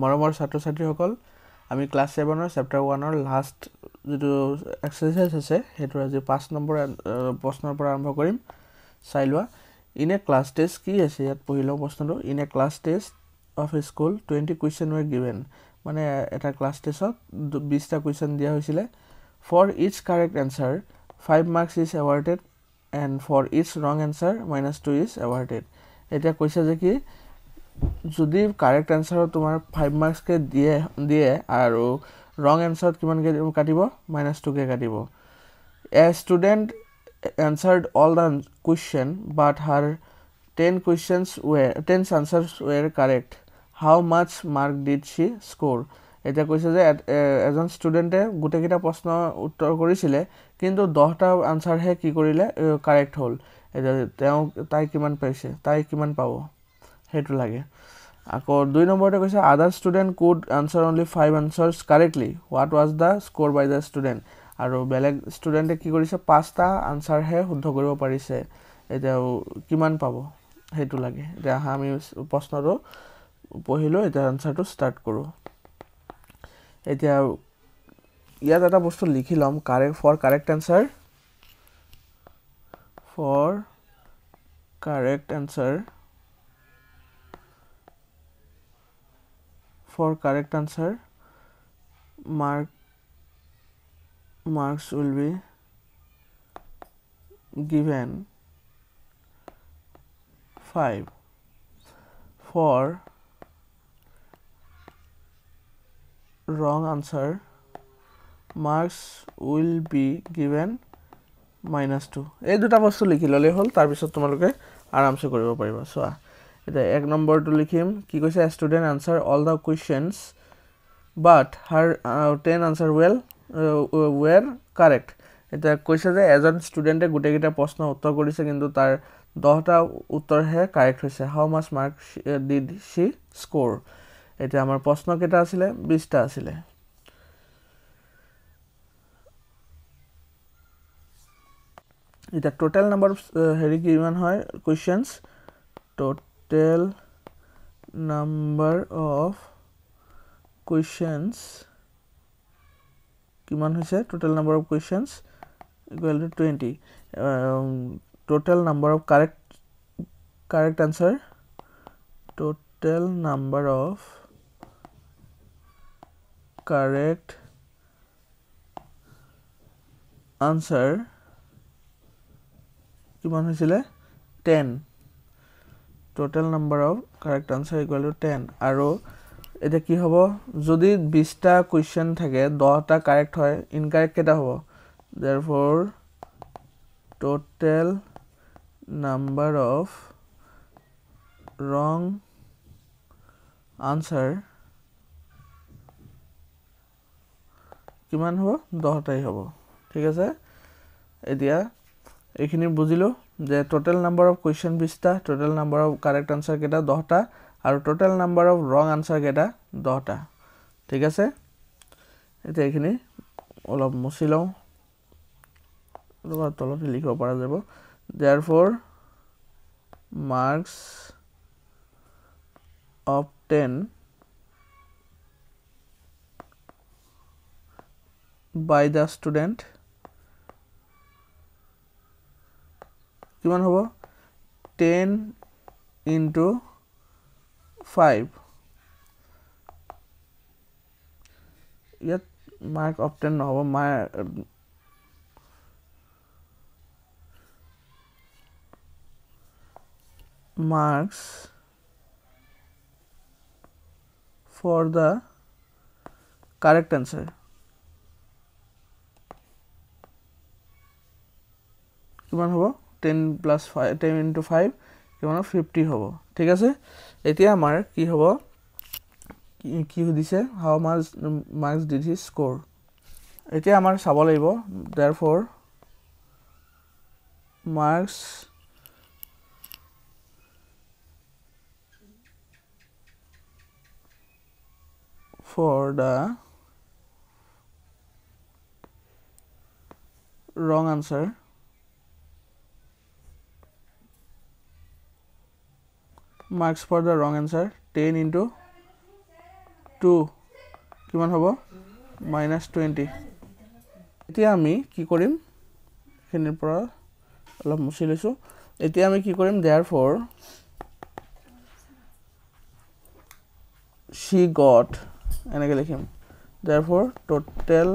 মৰমৰ ছাত্ৰ ছাত্ৰীসকল আমি ক্লাছ 7 চেপ্টাৰ 1 লাষ্ট যেটো এক্সাৰসাইজ আছে হেতু আজি 5 নম্বৰ প্ৰশ্নৰ পৰা আৰম্ভ কৰিম চাই লোৱা ইন এ ক্লাছ টেষ্ট কি আছে ইয়াত পঢ়িলো প্ৰশ্নটো in a class taste of A school 20 question were given মানে এটা ক্লাছ টেষ্টত 20টা কোৱেশ্চন দিয়া হৈছিল for each correct answer 5 marks is awarded and for each wrong answer -2 is awarded এটা কৈছে যে কি যদি কারেক্ট আনসার তোমার 5 মার্কস কে দিয়ে আৰু রং আনসার কিমান কে কাটিব -2 কে কাটিব a student answered all the question but her 10 answers were correct how much mark did she score এটা কৈছে যে এজন স্টুডেন্টে গুটেকিটা প্ৰশ্ন উত্তৰ কৰিছিলে কিন্তু 10টা আনসাৰ হে কি কৰিলে কারেক্ট হল এটা তাই কিমান পাইছে তাই কিমান পাব হেতু লাগে আকৌ 2 নম্বৰতে কৈছে আদাৰ student could answer only 5 answers correctly what was the score by the student আৰু বেলেগ স্টুডেন্টে কি কৰিছে 5টা আনসাৰ হে শুদ্ধ কৰিব পাৰিছে এটা কিমান পাব হেতু লাগে এটা আমি প্ৰশ্নটো পঢ়িলো এটা আনসাৰটো স্টাৰ্ট কৰো এতিয়া ইয়াত এটা বস্তু লিখি লম correct for correct answer for correct answer marks will be given 5 for wrong answer marks will be given -2 এই দুটা বস্তু লিখি ললে হল তাৰ পিছত তোমালোকে আৰামসে কৰিব পাৰিবা সোৱা এটা এক নম্বৰটো লিখিম কি কৈছে student answer all the questions but her 10 answer were correct এটা কৈছে যে এজন স্টুডেন্টে গুটেকিটা প্ৰশ্ন উত্তৰ কৰিছে কিন্তু তাৰ 10টা উত্তৰ হে কাৰেক্ট হৈছে how much mark did she score এটা আমাৰ প্ৰশ্ন কেটা আছিল 20টা আছিল এটা টোটাল নাম্বাৰ হেৰি কিমান হয় questions total number of questions কিমান হৈছে total number of questions equal to 20 total number of correct answer total number of correct answer কিমান হৈছিল 10 total number of correct answer equal to 10 আৰু এটা কি হ'ব যদি 20টা কোৱেশ্চন থাকে 10টা কারেক্ট হয় ইনকারেক্ট কেটা হ'ব therefore total number of wrong answer কিমান হ'ব 10টাই হ'ব ঠিক আছে এতিয়া এইখিনি বুজিলো যে টোটাল নাম্বার অফ কোৱেশ্চন 20টা total number of correct answer কেটা 10টা আৰু total number of wrong answer কেটা 10টা ঠিক আছে এতিয়া এইখিনি অলপ মুছি লও তলত লিখিব পৰা যাব therefore marks of 10 by the student কিমান হ'ব 10 into 5 ইয়াত mark of 10 নহব marks for the correct answer কিমান হ'ব 10 plus 5 10 into 5 কিমান 50 হ'ব ঠিক আছে এতিয়া আমাৰ কি হ'ব কি দিছে how much marks did he score এতিয়া আমাৰ চাব লাগিব therefore marks for the wrong answer marks for the wrong answer 10 into 2 কিমান হ'ব -20 এতিয়া আমি কি কৰিম এখিনিৰ পৰা অলপ মুছি লৈছো এতিয়া আমি কি কৰিম therefore she got এনেকে লিখিম therefore total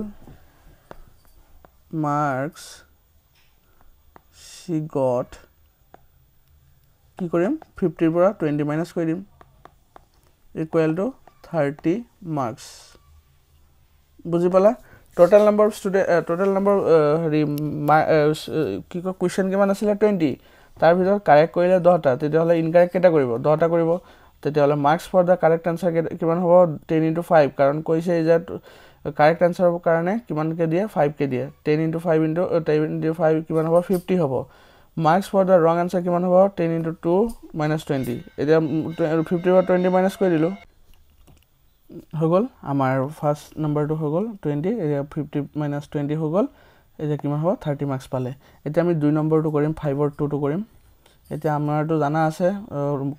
marks she got কি কৰিম 50 ৰ পৰা 20 মাইনাস কৰি দিম equal to 30 marks বুজি পালা total number of student total number হেৰি কি ক কোৱেশ্চন কিমান আছিল 20 তাৰ ভিতৰত কাৰেক্ট কৰিলে 10টা তেতিয়া হলে ইনকাৰেক্ট কেটা কৰিব 10টা কৰিব তেতিয়া হলে marks for the correct answer কিমান হ'ব 10 into 5 কাৰণ কৈছে যে কাৰেক্ট আনসাৰ হ'ব কাৰণে কিমান কে দিয়ে 5 কে দিয়ে 10 into 5 into 10 into 5 কিমান হ'ব 50 হ'ব মার্কস ফৰ দা ৰং আনসার কিমান হ'ব 10 into 2 minus 20 এতিয়া 50 পৰা 20 মাইনাস কৰি দিলো হৈ গল আমাৰ ফাৰ্স্ট নাম্বাৰটো হৈ গল 20 এতিয়া 50 minus 20 হৈ গল এতিয়া কিমান হ'ব 30 মার্কস পালে এতিয়া আমি দুই নম্বৰটো কৰিম 5 ৰ 2 টো কৰিম এতিয়া আমাৰটো জানা আছে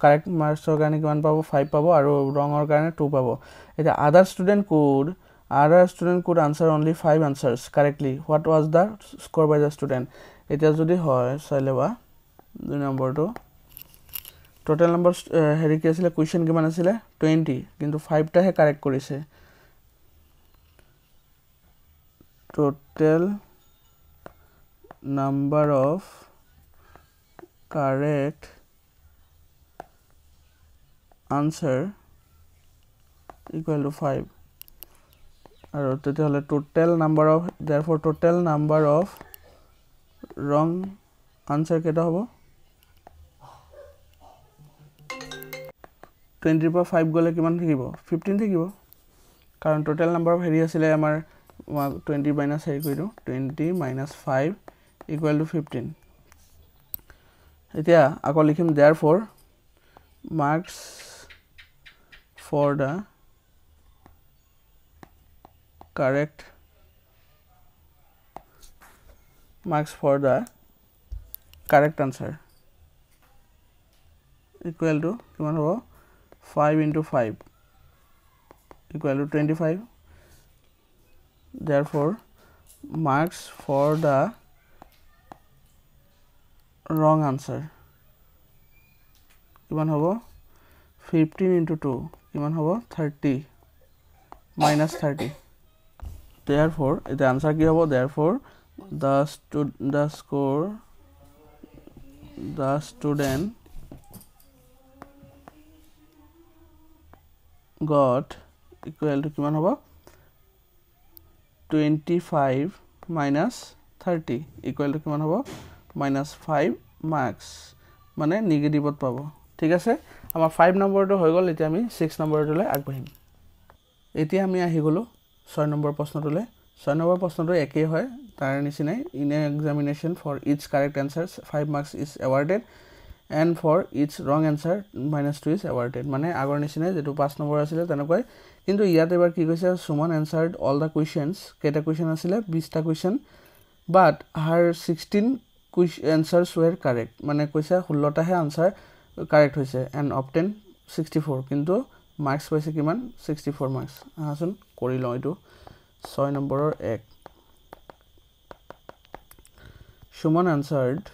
কাৰেক্ট মাৰ্কসৰ কাৰণে কিমান পাব 5 পাব আৰু ৰঙৰ কাৰণে 2 পাব এতিয়া other student could answer only 5 answers correctly what was the score by the student এতিয়া যদি হয় চাইলেবা দুই নম্বৰটো টোটাল নাম্বাৰ হেৰি কি আছিল কোৱেশ্চন কিমান আছিল 20 কিন্তু 5 টা হে কাৰেক্ট কৰিছে total number of correct answer equal to 5 আৰু তেতিয়া হলে total number of therefore total number of wrong answer কেটা হ'ব 20 ৰ পৰা 5 গলে কিমান থাকিব 15 থাকিব কাৰণ total number of হেৰি আছিল আমাৰ 20 minus হেৰি কৰিলো 20 minus 5 equal to 15 এতিয়া আকৌ লিখিম therefore marks for the correct answer equal to কিমান হ'ব 5 into 5 equal to 25 therefore marks for the wrong answer কিমান হ'ব 15 into 2 কিমান হ'ব 30 minus 30 therefore এটা answer কি হ'ব therefore the student got equal to কিমান হ'ব 25 minus 30 equal to কিমান হ'ব -5 marks মানে নেগেটিভত পাব ঠিক আছে আমাৰ 5 নম্বৰটো হৈ গল এতিয়া আমি 6 নম্বৰটোলৈ আগবাঢ়িম এতিয়া আমি আহি গলো 6 নম্বৰ প্ৰশ্নটোলৈ 6 নম্বৰ প্ৰশ্নটো একেই হয় তাৰ নিচিনাই in an examination for each correct answer 5 marks is awarded and for each wrong answer -2 is awarded মানে আগৰ নিচিনাই যেটো 5 নম্বৰ আছিল তেনেকৈ কিন্তু ইয়াত এবাৰ কি কৈছে Suman answered all the questions কেটা কোৱেশ্চন আছিল 20 টা question but her 16 answers were correct মানে কৈছে 16 টা হে আনসার কারেক্ট হৈছে and obtained 64 কিন্তু মার্কস পাইছে কিমান 64 মার্কস আহাচোন কৰি লও এটো 6 নম্বৰৰ 1 Suman answered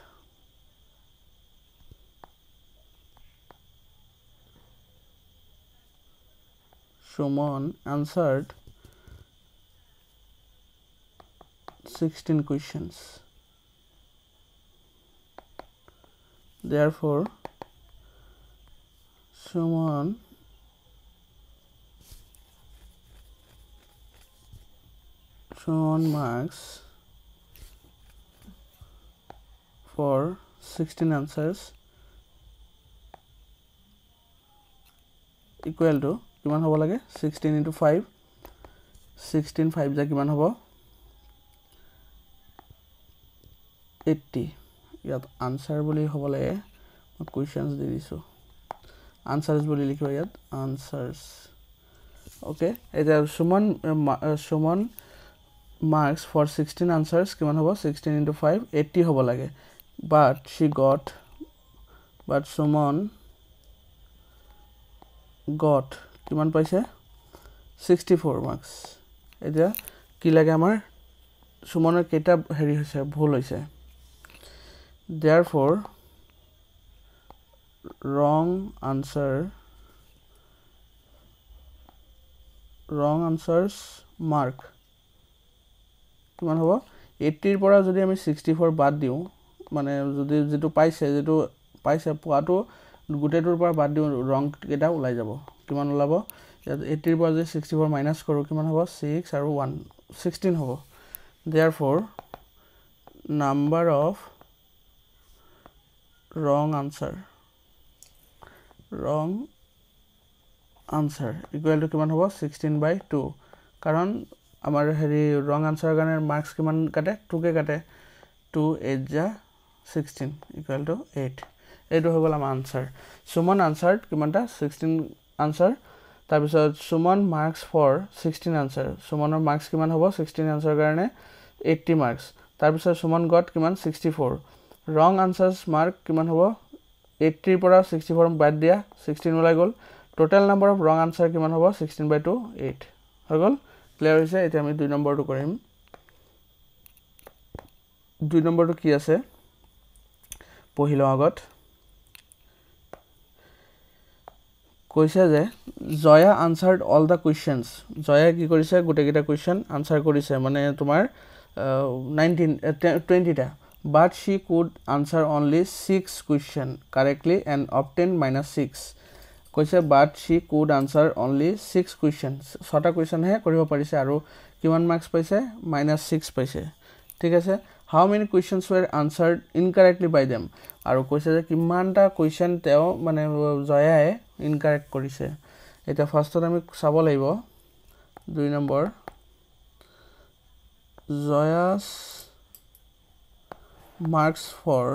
Suman answered 16 questions. Therefore, Suman marks for 16 answers equal to কিমান হ'ব লাগে 16 into 5 16 5 যা কিমান হ'ব 80 ইয়াত আনসার বুলি হ'ব লাগে মই কোৱেশ্চনস দি দিছো আনসারস বুলি লিখিব ইয়াত আনসারস ওকে এটা Suman marks for 16 answers কিমান হ'ব 16 into 5 80 হ'ব লাগে but Suman got কিমান পাইছে 64 মার্কস এতিয়া কি লাগে আমাৰ সুমনৰ কেটা হেৰি হৈছে ভুল হৈছে therefore wrong answers mark কিমান হ'ব 80 ৰ পৰা যদি আমি 64 বাদ দিও মানে যদি যেটো পাইছে পোৱাটো গুটেটোৰ পৰা বাদ দিও ৰং কেটা ওলাই যাব কিমান ওলাব 80 ৰ পৰা যদি 64 মাইনাস কৰো কিমান হ'ব 6 আৰু 1 16 হ'ব therefore number of wrong answer equal to কিমান হ'ব 16/2 কাৰণ আমাৰ হেৰি wrong answer কাৰণে মার্কস কিমান কাটে 2 কে কাটে 2 8 যা 16 equal to 8 এইটো হৈ গল আমাৰ আনসাৰ সুমন আনসাৰড কিমানটা 16 আনসাৰ তাৰ পিছত সুমন মাৰ্কস ফৰ 16 আনসাৰ সুমনৰ মাৰ্কস কিমান হ'ব 16 আনসাৰ কাৰণে 80 মাৰ্কস তাৰ পিছত সুমন গট কিমান 64 wrong answers mark কিমান হ'ব 80 ৰ পৰা 64 বাদ দিয়া 16 ওলাই গল total number of wrong answer কিমান হ'ব 16/2 8 হৈ গল ক্লিয়াৰ হৈছে এতিয়া আমি 2 নম্বৰটো কৰিম 2 নম্বৰটো কি আছে পহিলা আগত কৈছে যে Jaya answered all the questions Jaya কি কৰিছে গুটেকিটা কোৱেশ্চন আনসাৰ কৰিছে মানে তোমাৰ 20 টা but she could answer only 6 question correctly and obtain -6 কৈছে but she could answer only 6 questions 6টা কোৱেশ্চন হে কৰিব পাৰিছে আৰু কিমান মার্কস পাইছে -6 পাইছে ঠিক আছে how many questions were answered incorrectly by them আৰু কৈছে যে কিমানটা কোৱেশ্চন তেও মানে জয়ায়ে ইনকাৰেক্ট কৰিছে এটা ফাৰ্স্টত আমি চাব লাগিব 2 number জয়াস marks for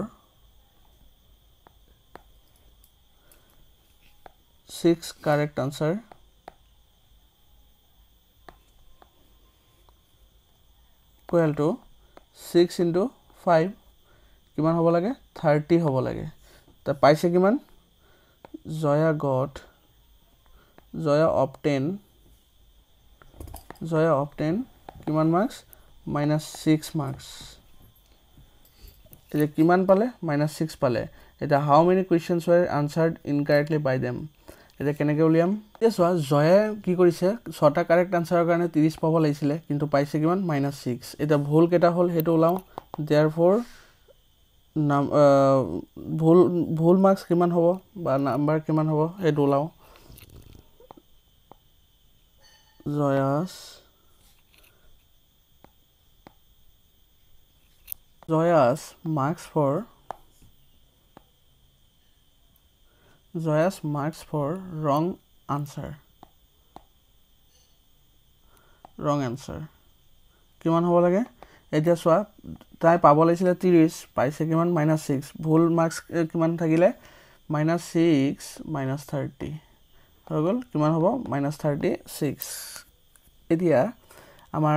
6 correct answer equal to 6 into 5 কিমান হ'ব লাগে 30 হ'ব লাগে তা পাইছে কিমান জয়া obtain কিমান মার্কস -6 মার্কস এটা কিমান পালে -6 পালে এটা how many questions were answered incorrectly by them এটা কেনেকৈ উলিয়াম এসোৱা জয়া কি কৰিছে 6টা কাৰেক্ট আনসাৰৰ কাৰণে 30 পাব লাগিছিল কিন্তু পাইছে কিমান -6 এটা ভুল কেটা হল হেতু উলাও therefore ভুল মার্কস কিমান হ'ব বা নাম্বার কিমান হ'ব হেতু উলাও Joya's marks for wrong answer কিমান হ'ব লাগে এতিয়া সোৱা তাই পাব লাগিছিল 30 পাইছে কিমান -6 ভুল মার্কস কিমান থাকিলে -6 -30 হৈ গল কিমান হ'ব -36 এতিয়া আমাৰ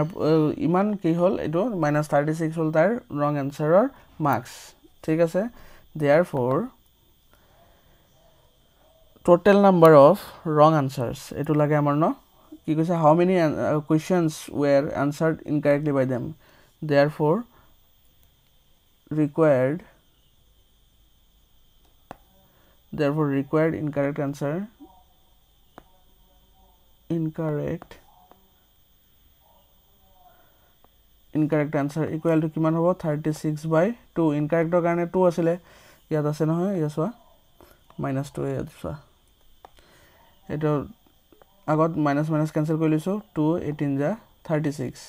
ইমান কি হল এটো -36 হল তাৰ wrong answerৰ marks ঠিক আছে therefore total number of wrong answers এটো লাগে আমাৰ ন কি কৈছে how many questions were answered incorrectly by them therefore required incorrect answer equal to কিমান হ'ব 36/2 ইনকাৰেক্টৰ কাৰণে 2 আছিল ইয়াত আছে নহয় ইয়াসোৱা -2 ইয়াত সোৱা এটো আগত মাইনাস ক্যান্সেল কৰি লৈছো 2 18 যা 36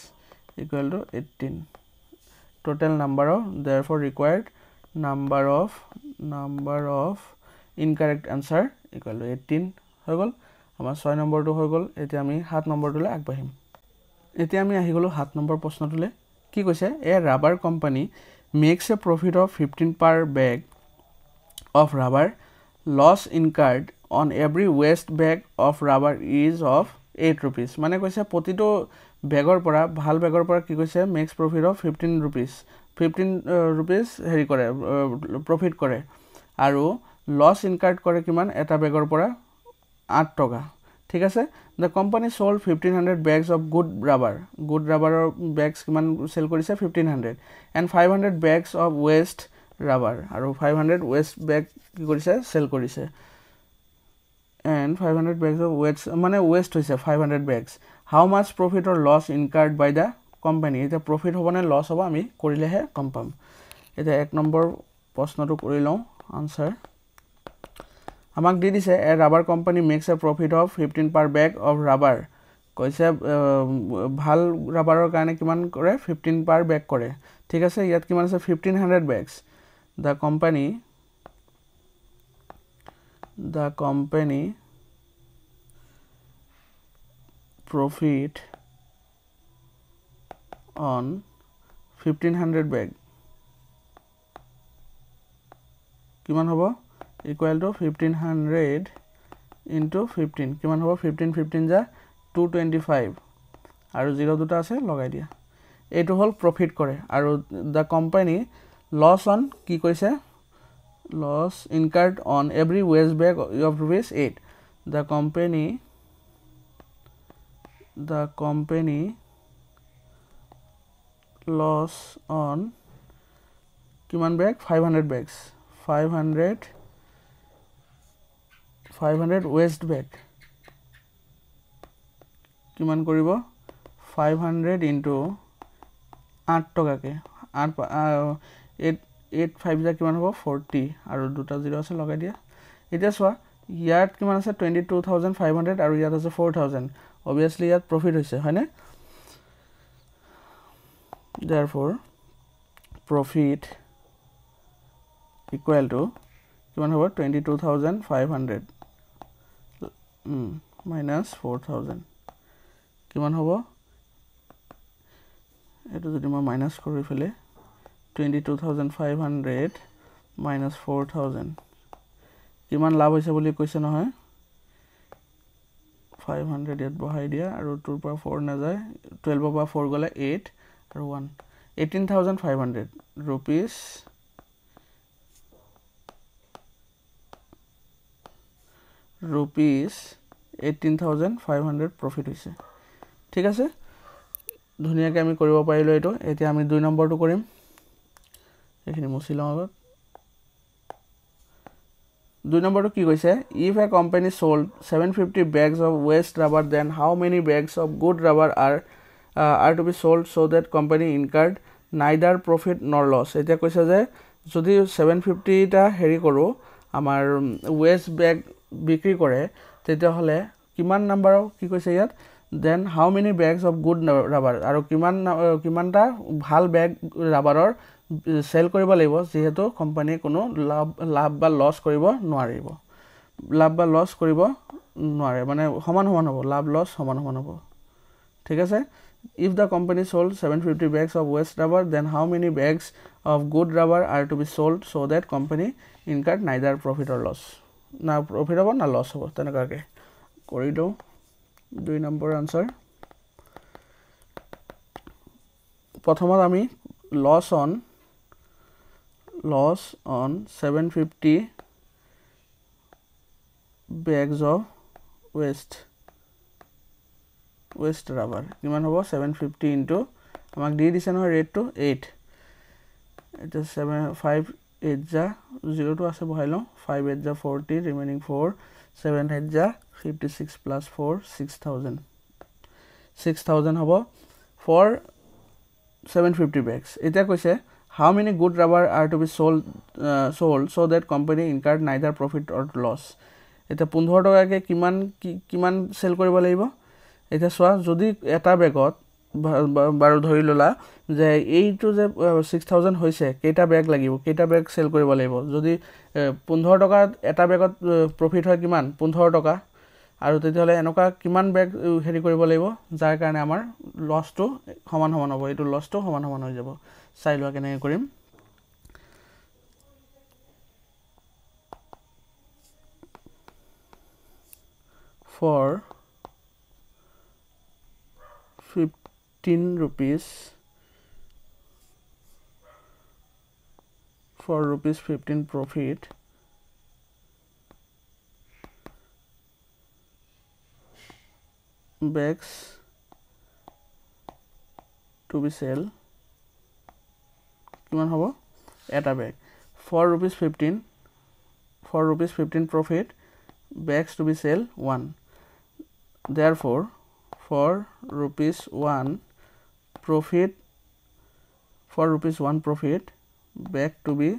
equal to 18 total number of therefore required number of incorrect answer equal to 18 হৈ গল আমাৰ 6 নম্বৰটো হৈ গল এতিয়া আমি 7 নম্বৰটোলে আগবাঢ়িম এতিয়া আমি আহি গলো 7 নম্বৰ প্ৰশ্নটোলে কি কৈছে এ rubber company makes a profit of 15 per bag of rubber loss incurred on every waste bag of rubber is of 8 rupees মানে কৈছে প্ৰতিটো বেগৰ পৰা ভাল বেগৰ পৰা কি কৈছে makes profit of 15 rupees হেৰি কৰে প্ৰফিট কৰে আৰু loss incurred কৰে কিমান এটা বেগৰ পৰা 8 টকা ঠিক আছে the company sold 1500 bags of good rubber bags কিমান সেল কৰিছে 1500 and 500 bags of waste rubber আৰু 500 waste bag কি কৰিছে সেল কৰিছে and 500 bags of waste মানে waste হৈছে 500 bags how much profit or loss incurred by the company এটা profit হ'ব নে loss হ'ব আমি কৰিলেহে গম পাম এটা এক নম্বৰ প্ৰশ্নটো কৰি লওঁ আনসাৰ আমাক দি দিছে a rubber company makes a profit of 15 per bag of rubber কৈছে ভাল ৰাবাৰৰ কাৰণে কিমান কৰে 15 per bag কৰে ঠিক আছে ইয়াত কিমান আছে 1500 bags the company profit on 1500 bag কিমান হ'ব equal to 1500 into 15 কিমান হ'ব 15 15 যা 225 আৰু 0 দুটা আছে লগাই দিয়া এইটো হল প্ৰফিট কৰে আৰু the company loss on কি কৈছে loss incurred on every waste bag of rupees 8 the company loss on কিমান bag 500 bags 500 waste bag কিমান কৰিব 500 into 8 টকাকে 8 5 যা কিমান হ'ব 40 আৰু দুটা 0 আছে লগাই দিয়া এতিয়া চোৱা ইয়াত কিমান আছে 22500 আৰু ইয়াত আছে 4000 obviously ইয়াত প্ৰফিট হৈছে হয়নে therefore profit equal to কিমান হ'ব 22500 minus 4000 কিমান হ'ব এটো যদি মই মাইনাস কৰি ফেলে 22500 minus 4000 কিমান লাভ হৈছে বুলি কৈছে নহয় 500 ইয়াত বহাই দিয়া আৰু 2 পৰা 4 না যায় 12 পৰা 4 গলে 8 আৰু 1 18500 rupees rupees 18500 profit হৈছে ঠিক আছে ধুনিয়াকে আমি কৰিব পাৰিলো এটো এতিয়া আমি 2 নম্বৰটো কৰিম এখিনি মুছি লওঁ আগত 2 নম্বৰটো কি কৈছে if a company sold 750 bags of waste rubber then how many bags of good rubber are to be sold so that company incurred neither profit nor loss এতিয়া কৈছে যে যদি 750 টা হেৰি কৰো আমাৰ waste bag বিক্ৰী কৰে তেতিয়া হলে কিমান নাম্বাৰৰ কি কৈছে ইয়াত then how many bags of good rubber আৰু কিমানটা ভাল ব্যাগ ৰাবাৰৰ সেল কৰিব লাগিব যেহেতু কোম্পানী কোনো লাভ বা লস কৰিব নোৱাৰিব লাভ বা লস কৰিব নোৱাৰে মানে সমান সমান হ'ব লাভ লস সমান সমান হ'ব ঠিক আছে if the company sold 750 bags of waste rubber then how many bags of good rubber are to be sold so that company incurred neither profit or loss না প্রফিট হ'ব না লস হ'ব তেনেকাকে কৰি দিও 2 নম্বৰ আনসাৰ প্ৰথমত আমি loss on 750 bags of waste rubber কিমান হ'ব 750 into আমাক দি দিছে নহয় ৰেট টু 8 এটা 5 8 যা 0 টো আছে বহাই লওঁ 5 8 যা 40 remaining 4 7 8 যা 56 plus 4 6000 হ'ব for 750 bags এটা কৈছে how many good rubber are to be sold so that company incurred neither profit or loss এটা 15 টকাকে কিমান সেল কৰিব লাগিব এটা চোৱা যদি এটা বেগত বাৰো ধৰি ললা যে এইটো যে 6000 হৈছে কেটা বেগ লাগিব কেটা বেগ সেল কৰিব লাগিব যদি 15 টকা এটা বেগত প্ৰফিট হয় কিমান 15 টকা আৰু তেতিয়ালে এনেকা কিমান বেগ হেৰি কৰিব লাগিব যাৰ কাৰণে আমাৰ লসটো সমান সমান হ'ব এইটো লসটো সমান সমান হৈ যাব চাই লোৱা কেনে কৰিম for 15 rupees for rupees 15 profit bags to be sell কিমান হ'ব এটা বেগ 4 rupees 15 profit bags to be sell 1 therefore for rupees 1 profit bag to be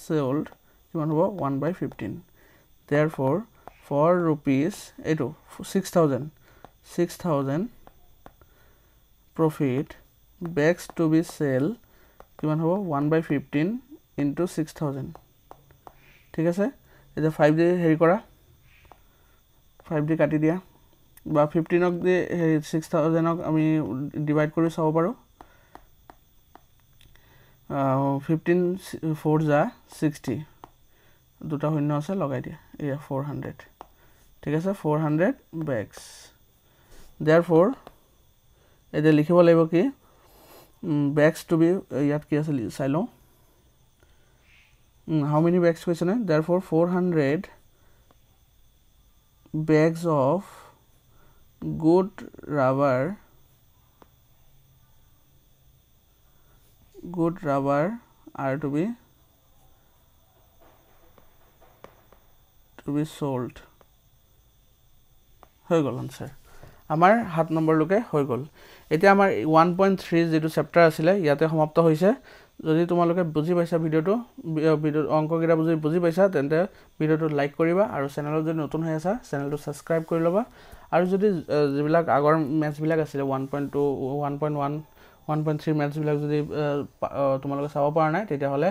sold কিমান হ'ব 1/15 therefore for rupees 6000 profit bags to be sell কিমান হ'ব 1/15 into 6000 ঠিক আছে এটা 5 দি হেৰি কৰা 5 দি কাটি দিয়া বা 15 ক দি 6000 ক আমি ডিভাইড কৰি চাব পাৰো 15 4 যা 60 দুটা শূন্য আছে লগাই দিয়া এয়া 400 ঠিক আছে 400 bags therefore এটা লিখিব লাগিব কি bags to be ইয়াত কি আছে চাই লও how many bags question therefore 400 bags of good rubber are to be sold হৈ গল आंसर আমাৰ 7 নম্বৰ লকে হৈ গল এতিয়া আমাৰ 1.3 যেটো চেপ্টাৰ আছিল ইয়াতে সমাপ্ত হৈছে যদি তোমালোকে বুজি পাইছা ভিডিওটো অংককেইটা বুজি পাইছা তেন্তে ভিডিওটো লাইক কৰিবা আৰু চেনেলত যদি নতুন হৈ আছা চেনেলটো সাবস্ক্ৰাইব কৰি লবা আৰু যদি যিবিলাক আগৰ মেথছ বিলাক আছিল 1.2 1.1 1.3 মেথছ বিলাক যদি তোমালোকে চাব পৰা নাই তেতিয়া হলে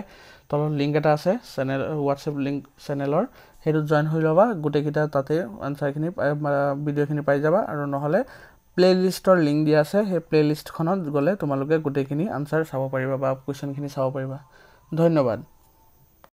তলত লিংক এটা আছে চেনেল WhatsApp লিংক চেনেলৰ হেতু জয়েন হৈ লবা গুটেকিটা তাতে আনসাৰখিনি ভিডিওখিনি পাই যাবা আৰু নহলে প্লেলিষ্টৰ লিংক দিয়া আছে হে প্লেলিষ্টখনত গলে তোমালোকে গুটেকিনি আনসাৰ চাব পাৰিবা বা কোৱেশ্চনখিনি চাব পাৰিবা ধন্যবাদ